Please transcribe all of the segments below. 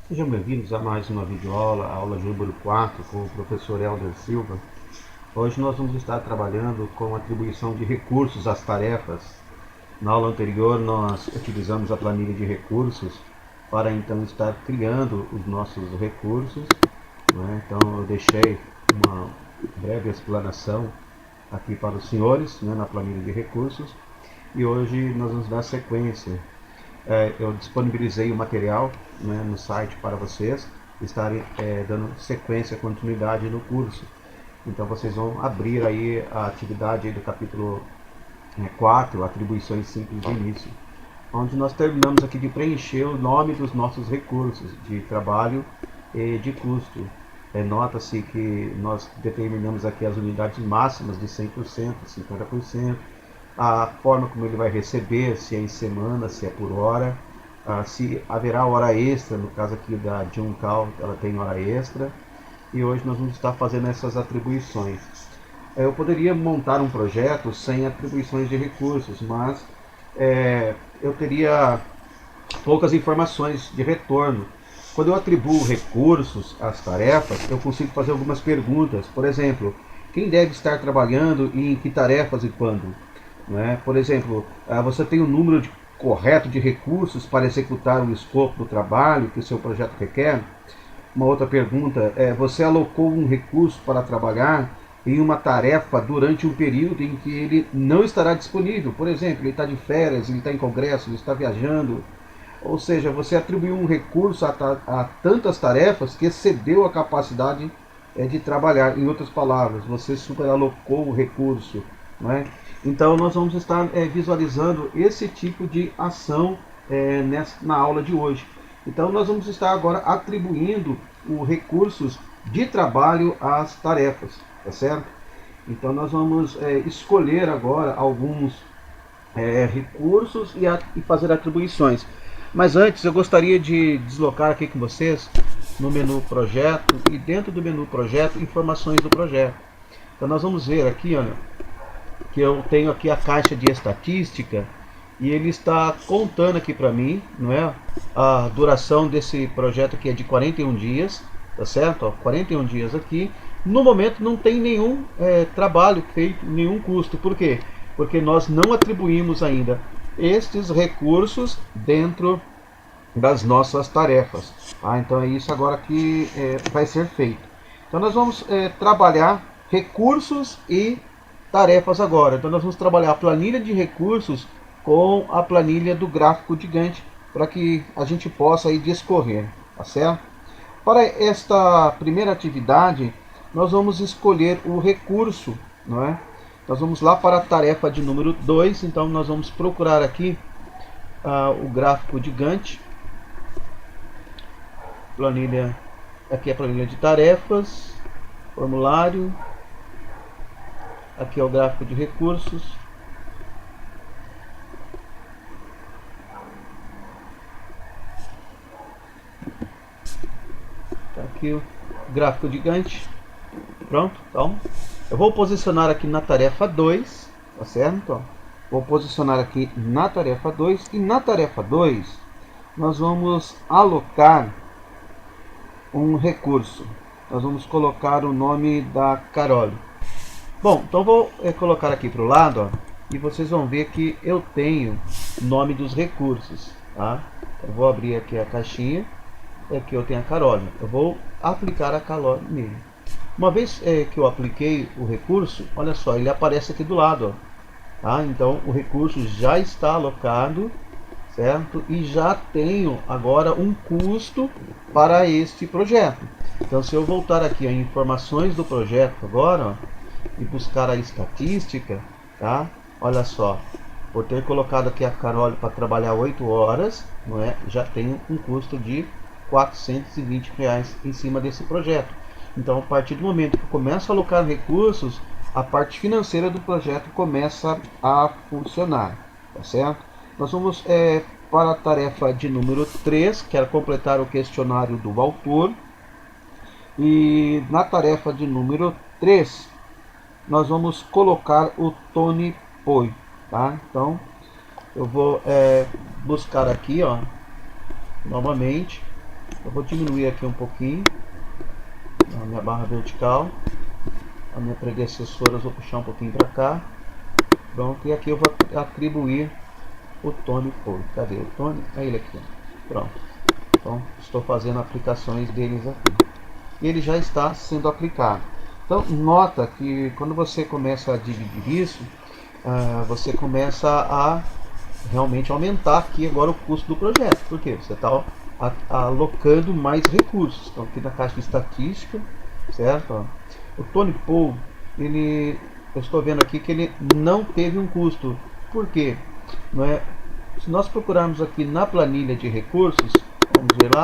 Sejam bem-vindos a mais uma videoaula, a aula de número 4 com o professor Helder Silva. Hoje nós vamos estar trabalhando com a atribuição de recursos às tarefas. Na aula anterior nós utilizamos a planilha de recursos para então estar criando os nossos recursos, né? Então eu deixei uma breve explanação aqui para os senhores, né, na planilha de recursos, e hoje nós vamos dar sequência. Eu disponibilizei o material, né, no site para vocês estarem dando sequência, continuidade no curso. Então vocês vão abrir aí a atividade aí do capítulo 4, atribuições simples de início, onde nós terminamos aqui de preencher o nome dos nossos recursos de trabalho e de custo. Nota-se que nós determinamos aqui as unidades máximas de 100%, 50%, a forma como ele vai receber, se é em semana, se é por hora, se haverá hora extra, no caso aqui da Juncal, ela tem hora extra, e hoje nós vamos estar fazendo essas atribuições. Eu poderia montar um projeto sem atribuições de recursos, mas eu teria poucas informações de retorno. Quando eu atribuo recursos às tarefas, eu consigo fazer algumas perguntas. Por exemplo, quem deve estar trabalhando e em que tarefas e quando? Né? Por exemplo, você tem o número correto de recursos para executar o escopo do trabalho que o seu projeto requer? Uma outra pergunta é: você alocou um recurso para trabalhar em uma tarefa durante um período em que ele não estará disponível? Por exemplo, ele está de férias, ele está em congresso, ele está viajando. Ou seja, você atribuiu um recurso a tantas tarefas que excedeu a capacidade de trabalhar. Em outras palavras, você superalocou o recurso. Não é? Então, nós vamos estar visualizando esse tipo de ação na aula de hoje. Então, nós vamos estar agora atribuindo os recursos de trabalho às tarefas, tá certo? Então, nós vamos escolher agora alguns recursos e fazer atribuições. Mas antes eu gostaria de deslocar aqui com vocês no menu projeto e dentro do menu projeto, informações do projeto. Então nós vamos ver aqui, olha, que eu tenho aqui a caixa de estatística e ele está contando aqui para mim, não é? A duração desse projeto aqui é de 41 dias, tá certo? Ó, 41 dias aqui. No momento não tem nenhum trabalho feito, nenhum custo. Por quê? Porque nós não atribuímos ainda estes recursos dentro das nossas tarefas. Tá? Então é isso agora que vai ser feito. Então nós vamos trabalhar recursos e tarefas agora. Então nós vamos trabalhar a planilha de recursos com a planilha do gráfico gigante para que a gente possa aí discorrer, tá certo? Para esta primeira atividade, nós vamos escolher o recurso, não é? Nós vamos lá para a tarefa de número 2, então nós vamos procurar aqui o gráfico gigante, planilha, aqui é a planilha de tarefas, formulário, aqui é o gráfico de recursos, tá aqui o gráfico gigante, pronto, então eu vou posicionar aqui na tarefa 2, tá certo? Vou posicionar aqui na tarefa 2 e na tarefa 2 nós vamos alocar um recurso. Nós vamos colocar o nome da Carol. Bom, então vou colocar aqui para o lado, ó, e vocês vão ver que eu tenho o nome dos recursos. Tá? Eu vou abrir aqui a caixinha, aqui eu tenho a Carol. Eu vou aplicar a Carol nele. Uma vez que eu apliquei o recurso, olha só, ele aparece aqui do lado. Ó, tá? Então o recurso já está alocado, certo? E já tenho agora um custo para este projeto. Então se eu voltar aqui a informações do projeto agora, ó, e buscar a estatística, tá? Olha só, por ter colocado aqui a Carol para trabalhar 8 horas, não é? Já tenho um custo de R$ 420 em cima desse projeto. Então, a partir do momento que eu começo a alocar recursos, a parte financeira do projeto começa a funcionar, tá certo? Nós vamos para a tarefa de número 3, que era completar o questionário do autor. E na tarefa de número 3, nós vamos colocar o Tony Poi, tá? Então, eu vou buscar aqui, ó, novamente, Eu vou diminuir aqui um pouquinho a minha barra vertical, a minha predecessora eu vou puxar um pouquinho para cá. Pronto, e aqui eu vou atribuir o Tony Paul. Cadê o Tony? É ele aqui. Pronto. Então, estou fazendo aplicações deles aqui. E ele já está sendo aplicado. Então, nota que quando você começa a dividir isso, você começa a realmente aumentar aqui agora o custo do projeto. Por quê? Você está alocando mais recursos. Então, aqui na caixa de estatística, certo? O Tony Paul, eu estou vendo aqui que ele não teve um custo. Por quê? Não é? Se nós procurarmos aqui na planilha de recursos, vamos ver lá.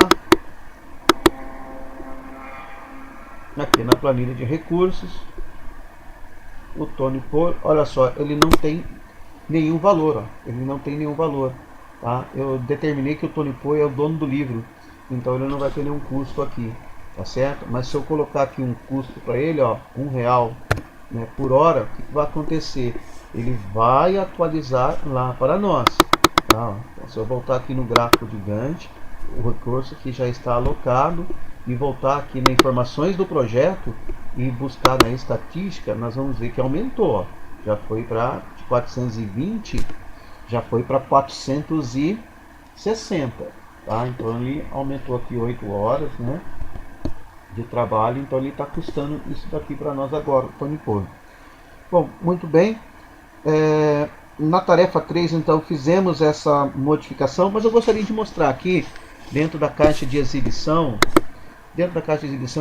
Aqui na planilha de recursos, o Tony Paul, olha só, ele não tem nenhum valor. Ó, ele não tem nenhum valor. Tá? Eu determinei que o Tony Paul é o dono do livro, então ele não vai ter nenhum custo aqui. Tá certo? Mas se eu colocar aqui um custo para ele, ó, R$1, né, por hora, o que vai acontecer? Ele vai atualizar lá para nós. Tá? Então, se eu voltar aqui no gráfico de Gantt, o recurso que já está alocado, e voltar aqui nas informações do projeto e buscar na estatística, nós vamos ver que aumentou. Ó. Já foi para 420, já foi para 460. Tá? Então ele aumentou aqui 8 horas, né, de trabalho, então ele está custando isso daqui para nós agora, o Tony Paul. Bom, muito bem. Na tarefa 3, então, fizemos essa modificação, mas eu gostaria de mostrar aqui, dentro da caixa de exibição,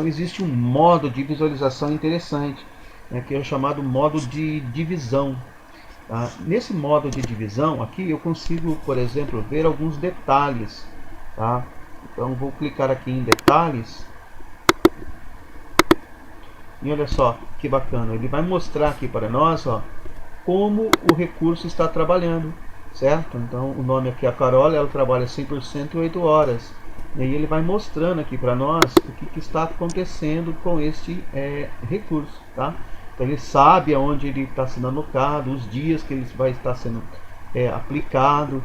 existe um modo de visualização interessante, né, que é o chamado modo de divisão. Tá? Nesse modo de divisão, aqui eu consigo, por exemplo, ver alguns detalhes. Tá? Então, vou clicar aqui em detalhes. E olha só que bacana, ele vai mostrar aqui para nós, ó, como o recurso está trabalhando, certo? Então o nome aqui é a Carola, ela trabalha 100% e 8 horas. E aí ele vai mostrando aqui para nós o que está acontecendo com este recurso, tá? Então ele sabe aonde ele está sendo alocado, os dias que ele vai estar sendo aplicado,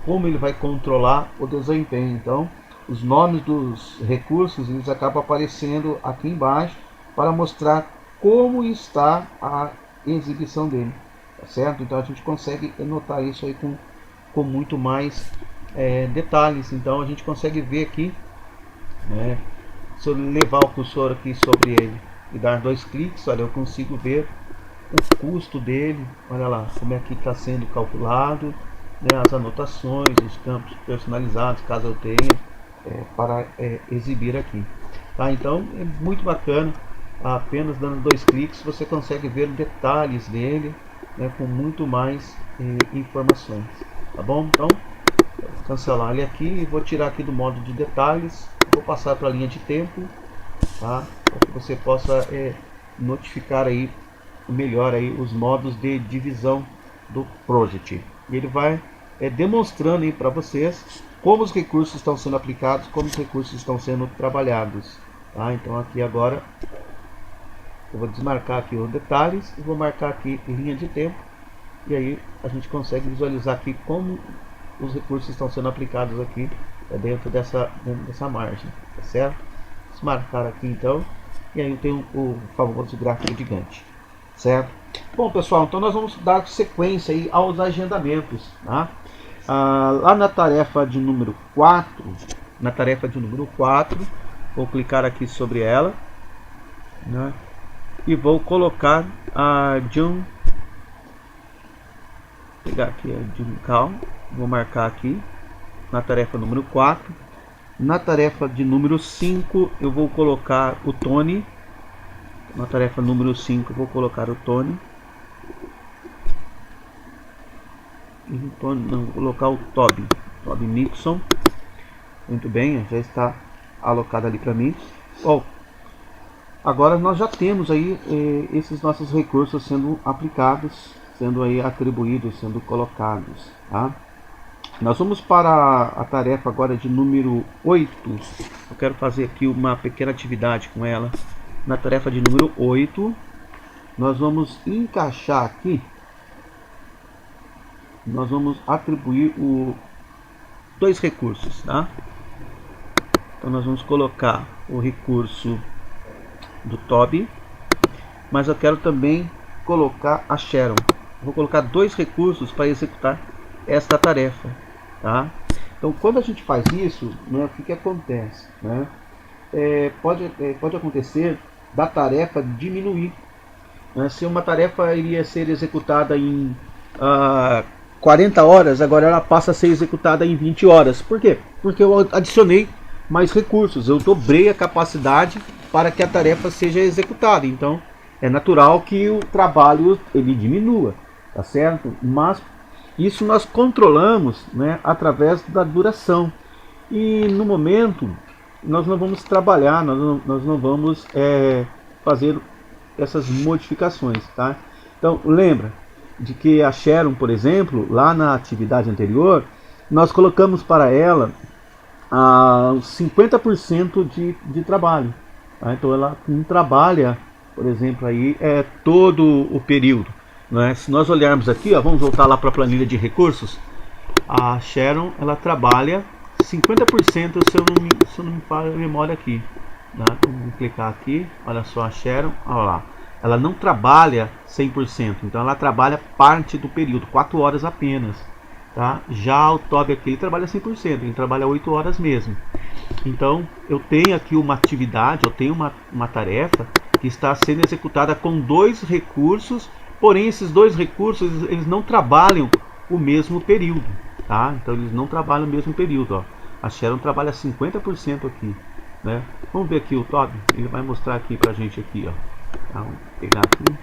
como ele vai controlar o desempenho. Então os nomes dos recursos eles acabam aparecendo aqui embaixo para mostrar como está a exibição dele, tá certo? Então a gente consegue notar isso aí com muito mais detalhes. Então a gente consegue ver aqui, né, se eu levar o cursor aqui sobre ele e dar 2 cliques, olha, eu consigo ver o custo dele. Olha lá como é que está sendo calculado, né, as anotações, os campos personalizados, caso eu tenha, para exibir aqui. Tá? Então é muito bacana. Apenas dando 2 cliques você consegue ver detalhes dele, né, com muito mais informações. Tá bom? Então vou cancelar ele aqui e vou tirar aqui do modo de detalhes. Vou passar para a linha de tempo, tá? Para que você possa notificar aí melhor aí os modos de divisão do Project. E ele vai demonstrando aí para vocês como os recursos estão sendo aplicados, como os recursos estão sendo trabalhados. Tá? Então aqui agora eu vou desmarcar aqui os detalhes e vou marcar aqui linha de tempo. E aí a gente consegue visualizar aqui como os recursos estão sendo aplicados aqui dentro dessa margem, tá certo? Desmarcar aqui então. E aí eu tenho o famoso gráfico de Gantt, certo? Bom pessoal, então nós vamos dar sequência aí aos agendamentos, tá? Lá na tarefa de número 4, vou clicar aqui sobre ela, né? E vou colocar a John, pegar aqui a John Cal, vou marcar aqui na tarefa número 4. Na tarefa de número 5 eu vou colocar o Tony. Na tarefa número 5 eu vou colocar o Tony. Não, vou colocar o Toby Nixon. Muito bem, já está alocado ali para mim. Bom, agora nós já temos aí esses nossos recursos sendo aplicados, sendo aí atribuídos, sendo colocados, tá? Nós vamos para a tarefa agora de número 8. Eu quero fazer aqui uma pequena atividade com ela. Na tarefa de número 8, nós vamos encaixar aqui, nós vamos atribuir dois recursos, tá? Então nós vamos colocar o recurso do Toby, mas eu quero também colocar a Sharon. Vou colocar dois recursos para executar esta tarefa, tá? Então quando a gente faz isso, né, o que acontece, né? Pode acontecer da tarefa diminuir, né? Se uma tarefa iria ser executada em 40 horas, agora ela passa a ser executada em 20 horas. Por quê? Porque eu adicionei mais recursos, eu dobrei a capacidade para que a tarefa seja executada. Então é natural que o trabalho ele diminua, tá certo? Mas isso nós controlamos, né, através da duração. E no momento nós não vamos trabalhar, nós não vamos fazer essas modificações, tá? Então lembra de que a Sharon, por exemplo, lá na atividade anterior, nós colocamos para ela 50% de trabalho, tá? Então ela não trabalha, por exemplo, aí todo o período, né? Se nós olharmos aqui, ó, vamos voltar lá para a planilha de recursos, a Sharon ela trabalha 50%, se eu não me falha a memória aqui, né? Vamos clicar aqui, olha só a Sharon, olha lá, ela não trabalha 100%, então ela trabalha parte do período, 4 horas apenas, tá? Já o Toby aqui ele trabalha 100%, ele trabalha 8 horas mesmo. Então eu tenho aqui uma atividade, eu tenho uma tarefa que está sendo executada com dois recursos, porém esses dois recursos eles não trabalham o mesmo período, tá? Então eles não trabalham o mesmo período, ó. A Sharon trabalha 50% aqui, né? Vamos ver aqui o Toby, ele vai mostrar aqui pra gente aqui, ó. Tá, vamos pegar aqui,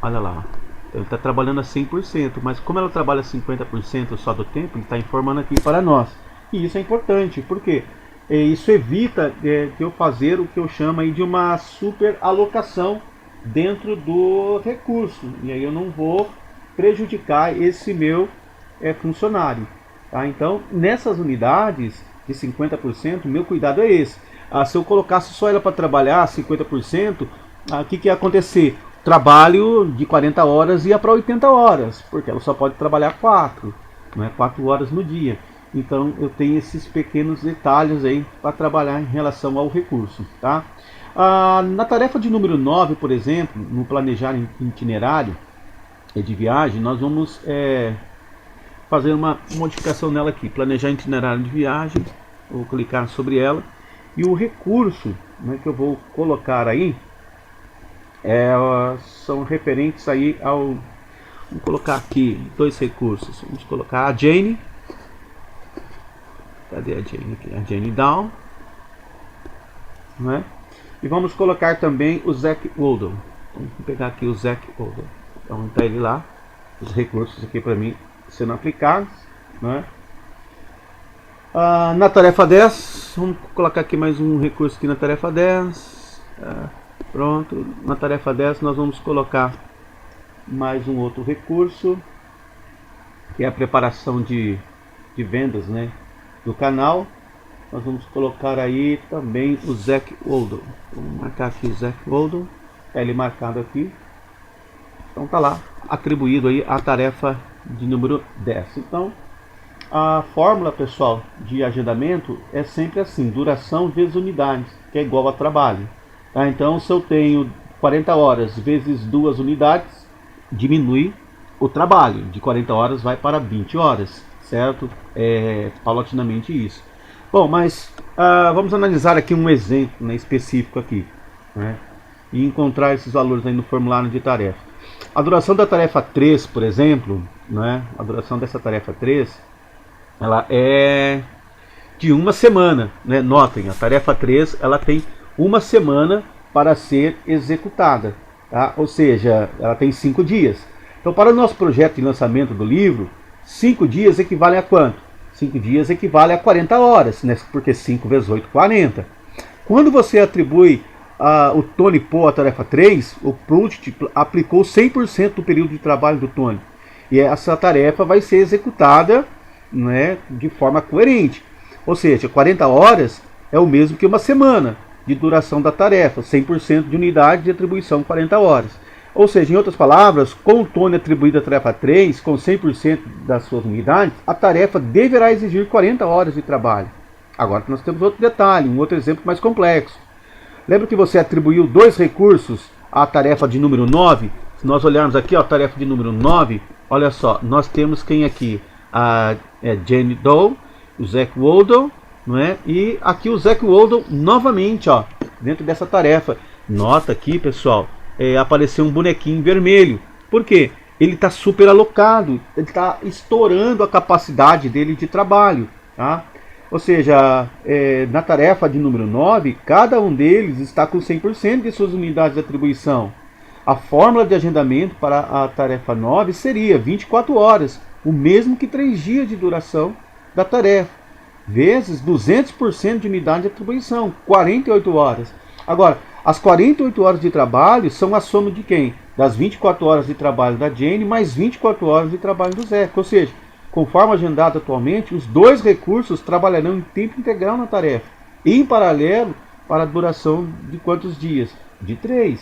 olha lá, ele está trabalhando a 100%, mas como ela trabalha 50% só do tempo, ele está informando aqui para nós. E isso é importante, porque isso evita de eu fazer o que eu chamo aí de uma super alocação dentro do recurso, e aí eu não vou prejudicar esse meu funcionário, tá? Então nessas unidades de 50%, meu cuidado é esse. Se eu colocasse só ela para trabalhar 50%, o que ia acontecer? Trabalho de 40 horas ia para 80 horas, porque ela só pode trabalhar 4 horas no dia. Então eu tenho esses pequenos detalhes aí para trabalhar em relação ao recurso, tá? Na tarefa de número 9, por exemplo, no planejar itinerário de viagem, nós vamos fazer uma modificação nela aqui, planejar itinerário de viagem, vou clicar sobre ela, e o recurso, né, que eu vou colocar aí, são referentes aí ao... Vamos colocar aqui dois recursos. Vamos colocar a Jane. Cadê a Jane aqui? A Jane Down, né? E vamos colocar também o Zack Oldham. Vamos pegar aqui o Zack Oldham. Então está ele lá. Os recursos aqui para mim sendo aplicados, né? Na tarefa 10, vamos colocar aqui mais um recurso aqui na tarefa 10. Pronto, na tarefa 10 nós vamos colocar mais um outro recurso, que é a preparação de vendas, né, do canal. Nós vamos colocar aí também o Zack Oldham. Vamos marcar aqui o Zack Oldham, tá ele marcado aqui. Então tá lá, atribuído aí a tarefa de número 10. Então a fórmula, pessoal, de agendamento é sempre assim, duração vezes unidades, que é igual a trabalho. Tá? Então se eu tenho 40 horas vezes 2 unidades, diminui o trabalho, de 40 horas vai para 20 horas, certo? Paulatinamente isso. Bom, mas vamos analisar aqui um exemplo, né, específico aqui, né, e encontrar esses valores aí no formulário de tarefa. A duração da tarefa 3, por exemplo, né, a duração dessa tarefa 3, ela é de uma semana, né? Notem, a tarefa 3 ela tem uma semana para ser executada, tá? Ou seja, ela tem 5 dias. Então, para o nosso projeto de lançamento do livro, 5 dias equivale a quanto? 5 dias equivale a 40 horas, né? Porque 5 vezes 8, 40. Quando você atribui o Tony Poe à tarefa 3, o Proust aplicou 100% do período de trabalho do Tony. E essa tarefa vai ser executada, né, de forma coerente. Ou seja, 40 horas é o mesmo que uma semana de duração da tarefa, 100% de unidade de atribuição, 40 horas. Ou seja, em outras palavras, com o Tony atribuído à tarefa 3, com 100% das suas unidades, a tarefa deverá exigir 40 horas de trabalho. Agora nós temos outro detalhe, um outro exemplo mais complexo. Lembra que você atribuiu 2 recursos à tarefa de número 9? Se nós olharmos aqui, ó, a tarefa de número 9, olha só, nós temos quem aqui? A Jane Doe, o Zack Waldle, não é? E aqui o Zack Waldle novamente, ó, dentro dessa tarefa. Nota aqui, pessoal, apareceu um bonequinho vermelho. Por quê? Ele está super alocado, ele está estourando a capacidade dele de trabalho, tá? Ou seja, na tarefa de número 9, cada um deles está com 100% de suas unidades de atribuição. A fórmula de agendamento para a tarefa 9 seria 24 horas, o mesmo que 3 dias de duração da tarefa, vezes 200% de unidade de atribuição, 48 horas. Agora, as 48 horas de trabalho são a soma de quem? Das 24 horas de trabalho da Jane mais 24 horas de trabalho do Zack. Ou seja, conforme agendado atualmente, os 2 recursos trabalharão em tempo integral na tarefa. Em paralelo, para a duração de quantos dias? De 3.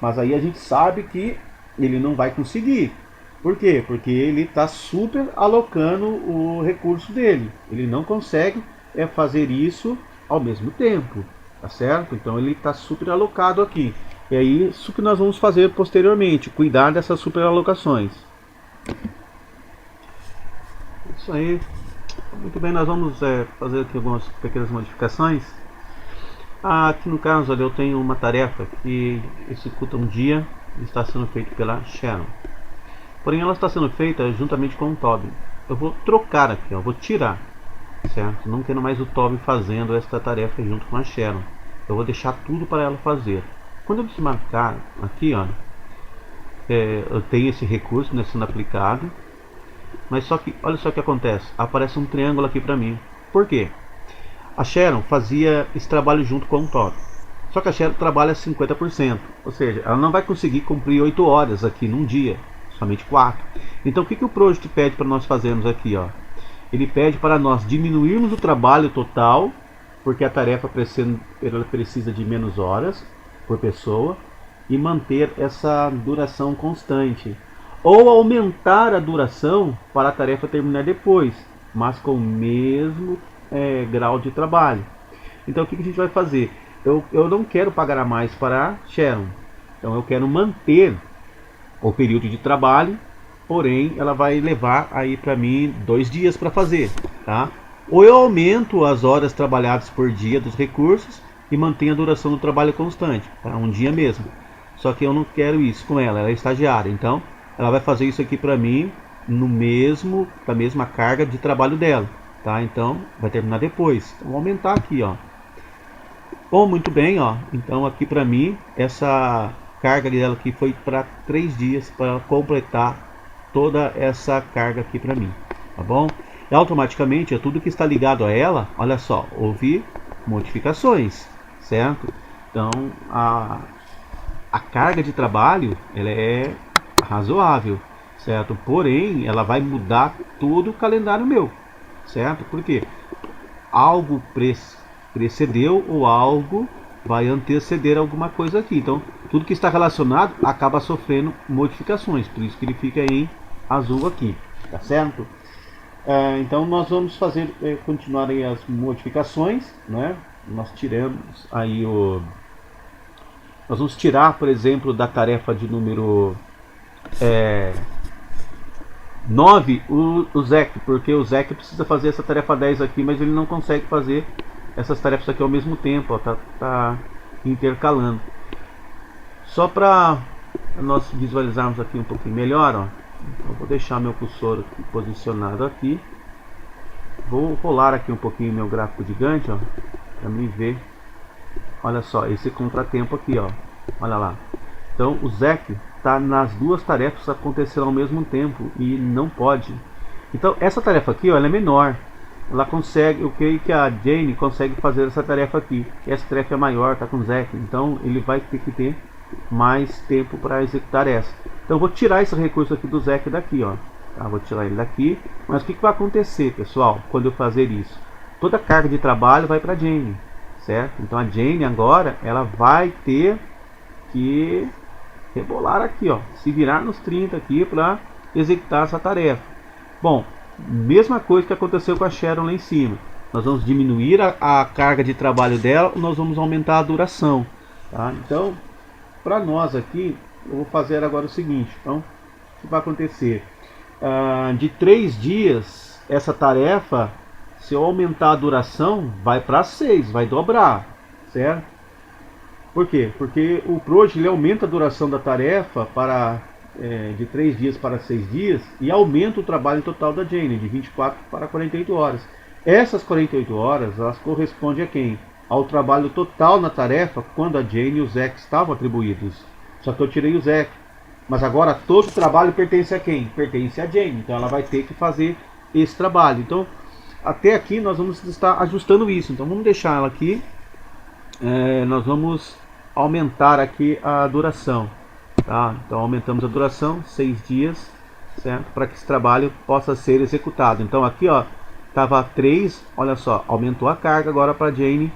Mas aí a gente sabe que ele não vai conseguir. Por quê? Porque ele está super alocando o recurso dele. Ele não consegue fazer isso ao mesmo tempo. Tá certo? Então ele está super alocado aqui. E é isso que nós vamos fazer posteriormente. Cuidar dessas super alocações. Isso aí. Muito bem, nós vamos fazer aqui algumas pequenas modificações. Aqui no caso, olha, eu tenho uma tarefa que executa um dia e está sendo feita pela Sharon. Porém, ela está sendo feita juntamente com o Toby. Eu vou trocar aqui, eu vou tirar, certo? Não quero mais o Toby fazendo esta tarefa junto com a Sharon. Eu vou deixar tudo para ela fazer. Quando eu desmarcar aqui, ó, eu tenho esse recurso, né, sendo aplicado. Mas só que, olha só o que acontece. Aparece um triângulo aqui para mim. Por quê? A Sharon fazia esse trabalho junto com o Toby. Só que a Sharon trabalha 50%. Ou seja, ela não vai conseguir cumprir 8 horas aqui num dia. Somente 4. Então o que o Project pede para nós fazermos aqui? Ó? Ele pede para nós diminuirmos o trabalho total, porque a tarefa precisa de menos horas por pessoa, e manter essa duração constante. Ou aumentar a duração para a tarefa terminar depois, mas com o mesmo grau de trabalho. Então o que a gente vai fazer? Eu não quero pagar a mais para a Sharon. Então eu quero manter o período de trabalho, porém ela vai levar aí para mim 2 dias para fazer, tá? Ou eu aumento as horas trabalhadas por dia dos recursos e mantenho a duração do trabalho constante, tá? Um dia mesmo. Só que eu não quero isso com ela, ela é estagiária, então ela vai fazer isso aqui para mim na mesma carga de trabalho dela, tá? Então vai terminar depois. Então, vou aumentar aqui, ó. Bom, muito bem, ó. Então aqui para mim essa carga dela aqui foi para 3 dias para completar toda essa carga aqui para mim, tá bom? E automaticamente tudo que está ligado a ela, olha só, houve modificações, certo? Então a carga de trabalho ela é razoável, certo? Porém ela vai mudar todo o calendário meu, certo? Porque algo precedeu ou algo vai anteceder alguma coisa aqui. Então tudo que está relacionado acaba sofrendo modificações, por isso que ele fica em azul aqui, tá certo? Então nós vamos fazer continuar aí as modificações, né? Nós tiramos aí nós vamos tirar, por exemplo, da tarefa de número 9 o Zack, porque o Zack precisa fazer essa tarefa 10 aqui, mas ele não consegue fazer essas tarefas aqui ao mesmo tempo, ó, tá intercalando. Só para nós visualizarmos aqui um pouquinho melhor, ó, eu vou deixar meu cursor aqui posicionado aqui. Vou rolar aqui um pouquinho meu gráfico gigante, ó, para me ver. Olha só, esse contratempo aqui, ó. Olha lá. Então o Zack está nas 2 tarefas acontecendo ao mesmo tempo e não pode. Então essa tarefa aqui, ó, ela é menor. Ela consegue, eu creio que a Jane consegue fazer essa tarefa aqui. Essa tarefa é maior, tá com o Zack. Então ele vai ter que ter mais tempo para executar essa. Então eu vou tirar esse recurso aqui do Zack daqui, ó. Tá, vou tirar ele daqui. Mas o que vai acontecer, pessoal, quando eu fazer isso? Toda a carga de trabalho vai para a Jane, certo? Então a Jane agora ela vai ter que rebolar aqui, ó, se virar nos 30 aqui para executar essa tarefa. Bom, mesma coisa que aconteceu com a Sharon lá em cima. nós vamos diminuir a carga de trabalho dela ou nós vamos aumentar a duração, tá? Então, para nós aqui, eu vou fazer agora o seguinte. Então, o que vai acontecer? De 3 dias, essa tarefa, se eu aumentar a duração, vai para 6, vai dobrar, certo? Por quê? Porque o Proj ele aumenta a duração da tarefa para de 3 dias para 6 dias e aumenta o trabalho total da Jane de 24 para 48 horas. Essas 48 horas, elas correspondem a quem? Ao trabalho total na tarefa quando a Jane e o Zack estavam atribuídos. Só que eu tirei o Zack. Mas agora todo o trabalho pertence a quem? Pertence a Jane. Então ela vai ter que fazer esse trabalho. Então até aqui nós vamos estar ajustando isso. Então vamos deixar ela aqui. Nós vamos aumentar aqui a duração. Tá? Então aumentamos a duração, 6 dias, certo? Para que esse trabalho possa ser executado. Então aqui ó, estava 3, olha só, aumentou a carga agora para a Jane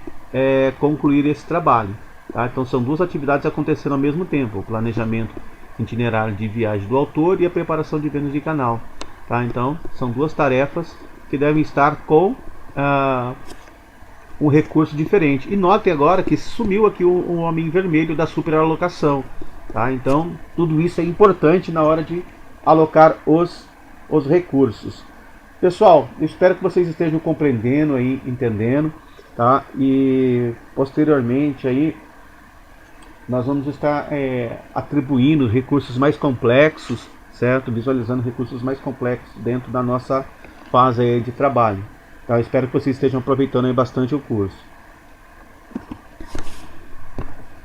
concluir esse trabalho. Tá? Então são duas atividades acontecendo ao mesmo tempo. O planejamento itinerário de viagem do autor e a preparação de vendas de canal. Tá? Então são duas tarefas que devem estar com um recurso diferente. E notem agora que sumiu aqui o homem vermelho da superalocação. Tá? Então tudo isso é importante na hora de alocar os recursos. Pessoal, eu espero que vocês estejam compreendendo aí, entendendo, tá? E posteriormente aí nós vamos estar atribuindo recursos mais complexos, certo? Visualizando recursos mais complexos dentro da nossa fase aí de trabalho. Tá? Eu espero que vocês estejam aproveitando aí bastante o curso.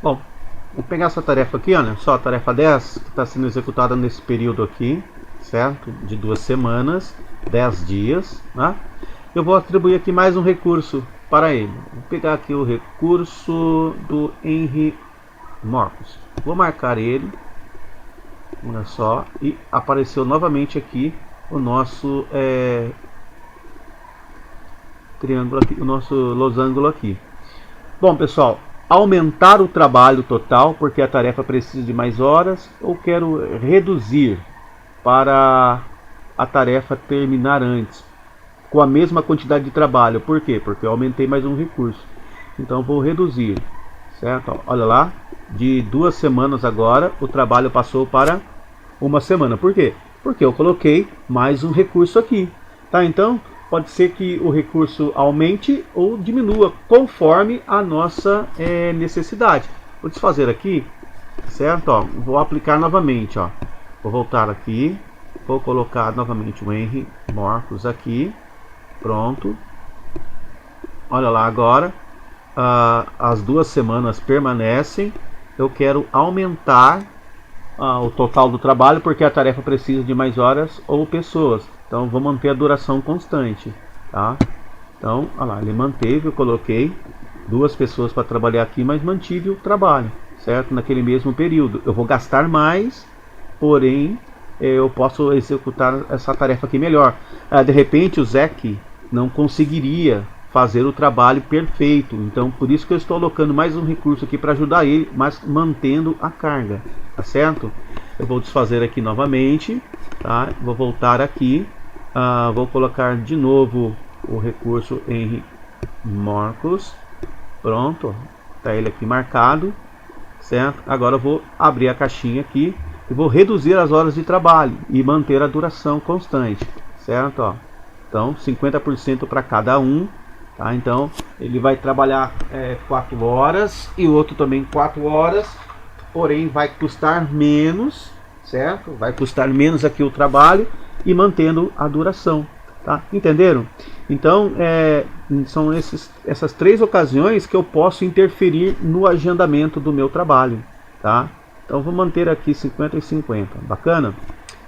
Bom, vou pegar essa tarefa aqui, olha só, a tarefa 10 que está sendo executada nesse período aqui, certo? De 2 semanas, 10 dias, né? Eu vou atribuir aqui mais um recurso para ele. Vou pegar aqui o recurso do Henry Marcos. Vou marcar ele, olha só, e apareceu novamente aqui o nosso triângulo aqui, o nosso losango aqui. Bom, pessoal, aumentar o trabalho total porque a tarefa precisa de mais horas, ou quero reduzir para a tarefa terminar antes com a mesma quantidade de trabalho. Por quê? Porque eu aumentei mais um recurso. Então vou reduzir, certo? Olha lá, de 2 semanas agora o trabalho passou para 1 semana. Por quê? Porque eu coloquei mais um recurso aqui, tá? Então pode ser que o recurso aumente ou diminua conforme a nossa necessidade. Vou desfazer aqui, certo? Ó, vou aplicar novamente, ó. Vou voltar aqui, vou colocar novamente o Henry Marcos aqui, pronto. Olha lá agora, as 2 semanas permanecem. Eu quero aumentar o total do trabalho porque a tarefa precisa de mais horas ou pessoas. Então vou manter a duração constante, tá? Então, olha lá, ele manteve, eu coloquei 2 pessoas para trabalhar aqui, mas mantive o trabalho, certo? Naquele mesmo período. Eu vou gastar mais, porém eu posso executar essa tarefa aqui melhor. De repente o Zack não conseguiria fazer o trabalho perfeito, então por isso que eu estou alocando mais um recurso aqui para ajudar ele, mas mantendo a carga, tá certo? Eu vou desfazer aqui novamente, tá? Vou voltar aqui, vou colocar de novo o recurso Henry Marcos, pronto, tá ele aqui marcado, certo? Agora eu vou abrir a caixinha aqui e vou reduzir as horas de trabalho e manter a duração constante, certo? Ó, então 50% para cada um, tá? Então ele vai trabalhar 4 horas e o outro também 4 horas, porém vai custar menos, certo? Vai custar menos aqui o trabalho e mantendo a duração, tá? Entenderam? Então são essas 3 ocasiões que eu posso interferir no agendamento do meu trabalho, tá? Então vou manter aqui 50 e 50, bacana?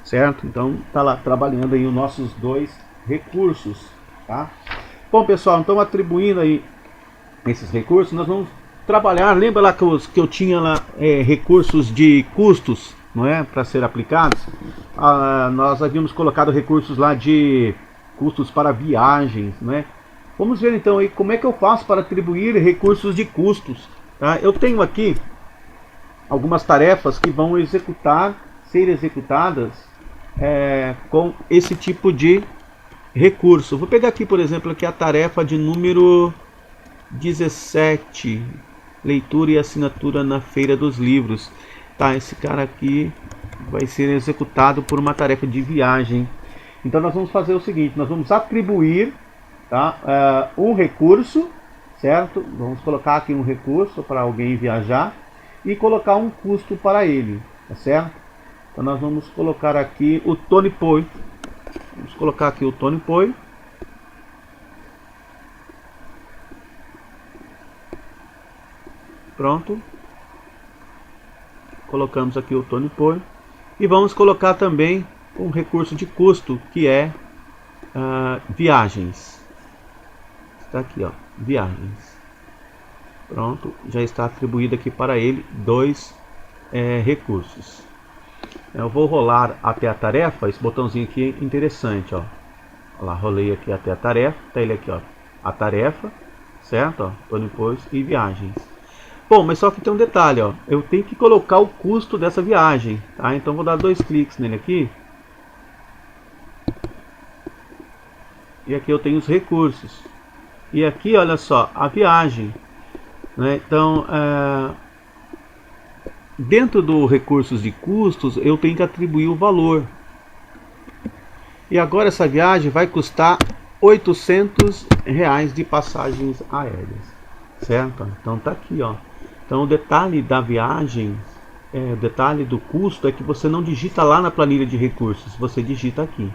Certo? Então tá lá trabalhando aí os nossos 2 recursos, tá? Bom, pessoal, então atribuindo aí esses recursos, nós vamos trabalhar. Lembra lá que eu tinha lá recursos de custos, não é, para ser aplicados? Nós havíamos colocado recursos lá de custos para viagens, não é? Vamos ver então aí como é que eu faço para atribuir recursos de custos, tá? Eu tenho aqui algumas tarefas que vão ser executadas com esse tipo de recurso. Vou pegar aqui, por exemplo, aqui a tarefa de número 17, leitura e assinatura na Feira dos Livros. Tá, esse cara aqui vai ser executado por uma tarefa de viagem. Então nós vamos fazer o seguinte, nós vamos atribuir, tá, um recurso, certo? Vamos colocar aqui um recurso para alguém viajar e colocar um custo para ele, tá certo? Então nós vamos colocar aqui o Tony Poi. Vamos colocar aqui o Tony Poi. Pronto. Colocamos aqui o Tony Poi. E vamos colocar também um recurso de custo, que é viagens. Está aqui, ó, viagens. Pronto, já está atribuído aqui para ele 2 recursos. Eu vou rolar até a tarefa. Esse botãozinho aqui é interessante, ó. Olha lá, rolei aqui até a tarefa. Tá ele aqui, ó, a tarefa, certo? Ó, Tony Poi e viagens. Bom, mas só que tem um detalhe, ó. Eu tenho que colocar o custo dessa viagem, tá? Então vou dar 2 cliques nele aqui. E aqui eu tenho os recursos. E aqui, olha só, a viagem, né? Então, dentro do recursos de custos, eu tenho que atribuir o valor. E agora essa viagem vai custar R$800 de passagens aéreas, certo? Então tá aqui, ó. Então o detalhe da viagem, o detalhe do custo é que você não digita lá na planilha de recursos, você digita aqui,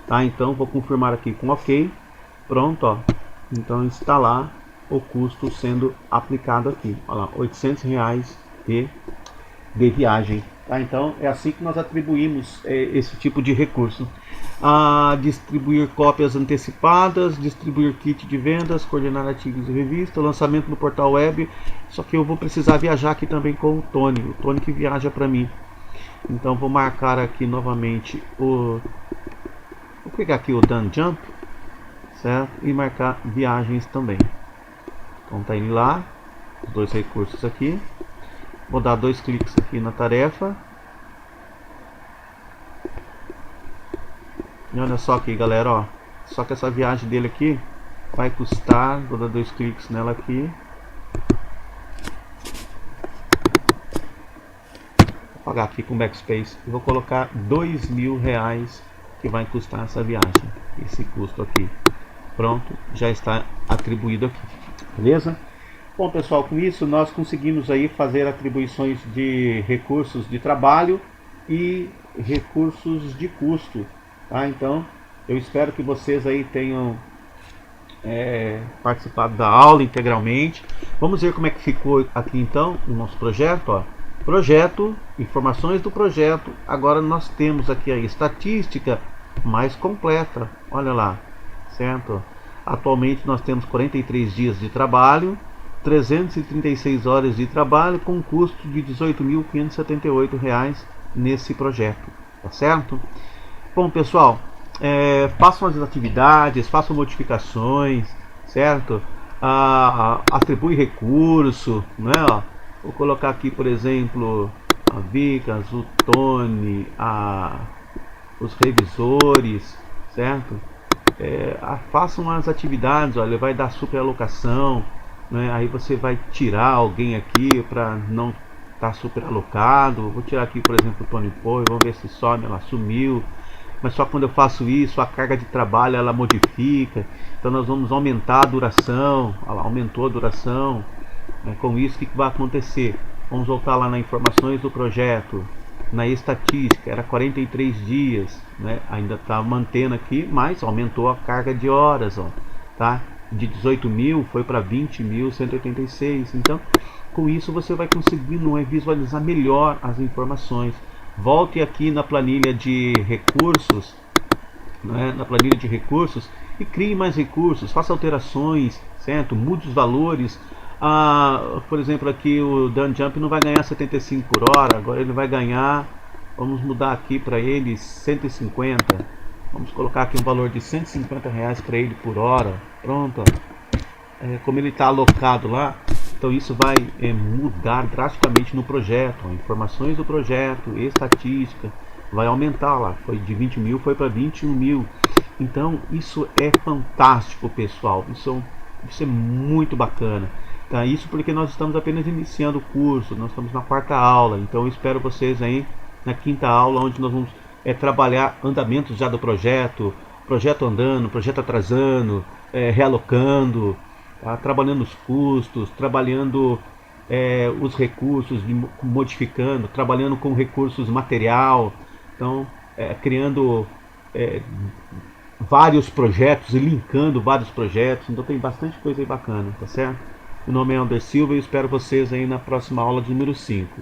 tá? Então vou confirmar aqui com OK. Pronto, ó. Então está lá o custo sendo aplicado aqui. Olha lá, R$800 de viagem. Tá? Então é assim que nós atribuímos esse tipo de recurso. Distribuir cópias antecipadas, distribuir kit de vendas, coordenar artigos de revista, lançamento no portal web. Só que eu vou precisar viajar aqui também com o Tony que viaja para mim. Então vou marcar aqui novamente vou pegar aqui o Done Jump, certo? E marcar viagens também. Então tá indo lá, os 2 recursos aqui. Vou dar 2 cliques aqui na tarefa. E olha só aqui, galera, ó. Só que essa viagem dele aqui vai custar, vou dar 2 cliques nela aqui. Vou apagar aqui com backspace e vou colocar R$2.000 que vai custar essa viagem. Esse custo aqui. Pronto, já está atribuído aqui. Beleza? Bom, pessoal, com isso nós conseguimos aí fazer atribuições de recursos de trabalho e recursos de custo, tá? Então, eu espero que vocês aí tenham participado da aula integralmente. Vamos ver como é que ficou aqui então o nosso projeto, ó. Projeto, informações do projeto. Agora nós temos aqui a estatística mais completa. Olha lá, certo? Atualmente nós temos 43 dias de trabalho, 336 horas de trabalho com um custo de R$18.578 nesse projeto, tá certo? Bom, pessoal, façam as atividades, façam modificações, certo? Atribui recurso, né? Ó, vou colocar aqui, por exemplo, a Vicas, o Tony, os revisores, certo? Façam as atividades, olha, vai dar superalocação, né? Aí você vai tirar alguém aqui para não estar superalocado. Vou tirar aqui, por exemplo, o Tony Poi, vamos ver se some, ela sumiu. Mas só quando eu faço isso, a carga de trabalho ela modifica. Então nós vamos aumentar a duração. Olha lá, aumentou a duração. Com isso, o que vai acontecer? Vamos voltar lá nas informações do projeto, na estatística, era 43 dias, né? Ainda está mantendo aqui, mas aumentou a carga de horas, ó, tá? De 18.000 foi para 20.186. Então, com isso você vai conseguindo visualizar melhor as informações. Volte aqui na planilha de recursos, né? Na planilha de recursos e crie mais recursos, faça alterações, certo? Mude os valores. Por exemplo, aqui o Done Jump não vai ganhar 75 por hora, agora ele vai ganhar, vamos mudar aqui para ele 150. Vamos colocar aqui um valor de R$150 para ele por hora. Pronto. Como ele está alocado lá, então isso vai mudar drasticamente no projeto. Informações do projeto, estatística, vai aumentar lá. Foi de 20.000, foi para 21.000. Então isso é fantástico, pessoal. Isso é muito bacana. Tá? Isso porque nós estamos apenas iniciando o curso, nós estamos na quarta aula. Então eu espero vocês aí na quinta aula, onde nós vamos trabalhar andamentos já do projeto, projeto andando, projeto atrasando, realocando, tá? Trabalhando os custos, trabalhando os recursos, modificando, trabalhando com recursos material, então criando é, vários projetos e linkando vários projetos, então tem bastante coisa aí bacana, tá certo? Meu nome é Ander Silva e espero vocês aí na próxima aula de número 5.